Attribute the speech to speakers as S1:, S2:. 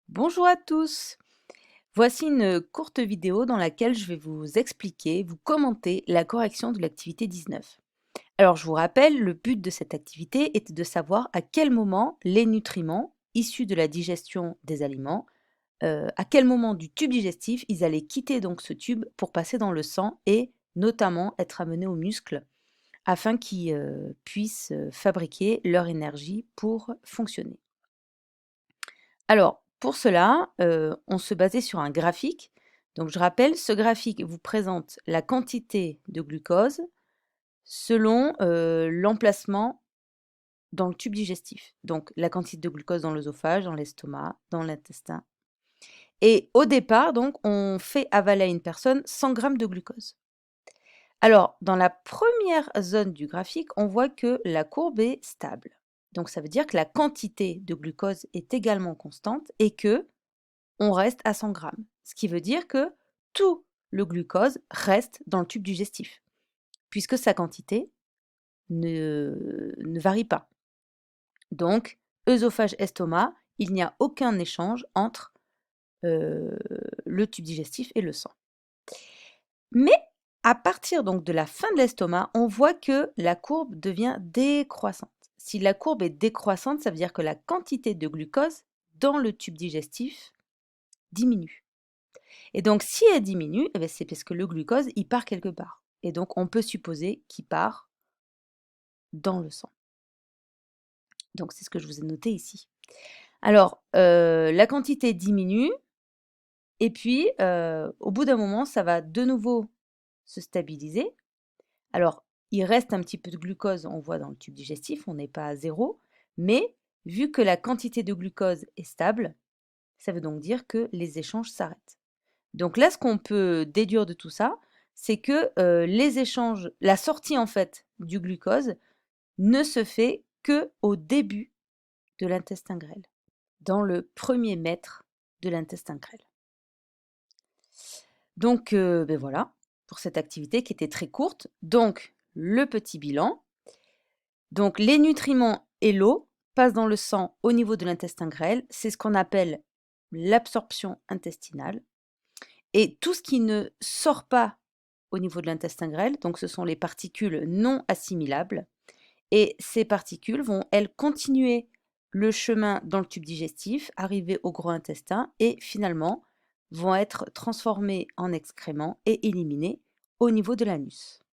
S1: Bonjour à tous! Voici une courte vidéo dans laquelle je vais vous expliquer, vous commenter la correction de l'activité 19. Alors je vous rappelle, le but de cette activité était de savoir à quel moment les nutriments issus de la digestion des aliments, à quel moment du tube digestif ils allaient quitter donc ce tube pour passer dans le sang et notamment être amenés aux muscles afin qu'ils puissent fabriquer leur énergie pour fonctionner. Alors, pour cela, on se basait sur un graphique. Donc je rappelle, ce graphique vous présente la quantité de glucose selon, l'emplacement dans le tube digestif. Donc la quantité de glucose dans l'œsophage, dans l'estomac, dans l'intestin et au départ donc on fait avaler à une personne 100 grammes de glucose. Alors dans la première zone du graphique, on voit que la courbe est stable. Donc ça veut dire que la quantité de glucose est également constante et que on reste à 100 grammes. Ce qui veut dire que tout le glucose reste dans le tube digestif, puisque sa quantité ne varie pas. Donc, œsophage-estomac, il n'y a aucun échange entre le tube digestif et le sang. Mais à partir donc de la fin de l'estomac, on voit que la courbe devient décroissante. Si la courbe est décroissante, ça veut dire que la quantité de glucose dans le tube digestif diminue. Et donc, si elle diminue, eh ben, c'est parce que le glucose, il part quelque part. Et donc, on peut supposer qu'il part dans le sang. Donc, c'est ce que je vous ai noté ici. Alors, la quantité diminue, et puis, au bout d'un moment, ça va de nouveau se stabiliser. Alors, il reste un petit peu de glucose, on voit dans le tube digestif, on n'est pas à zéro, mais vu que la quantité de glucose est stable, ça veut donc dire que les échanges s'arrêtent. Donc là, ce qu'on peut déduire de tout ça, c'est que les échanges, la sortie en fait du glucose ne se fait que au début de l'intestin grêle, dans le premier mètre de l'intestin grêle. Donc ben voilà, pour cette activité qui était très courte. Donc le petit bilan. Donc les nutriments et l'eau passent dans le sang au niveau de l'intestin grêle. C'est ce qu'on appelle l'absorption intestinale. Et tout ce qui ne sort pas au niveau de l'intestin grêle, donc ce sont les particules non assimilables, et ces particules vont, elles, continuer le chemin dans le tube digestif, arriver au gros intestin, et finalement vont être transformées en excréments et éliminées au niveau de l'anus.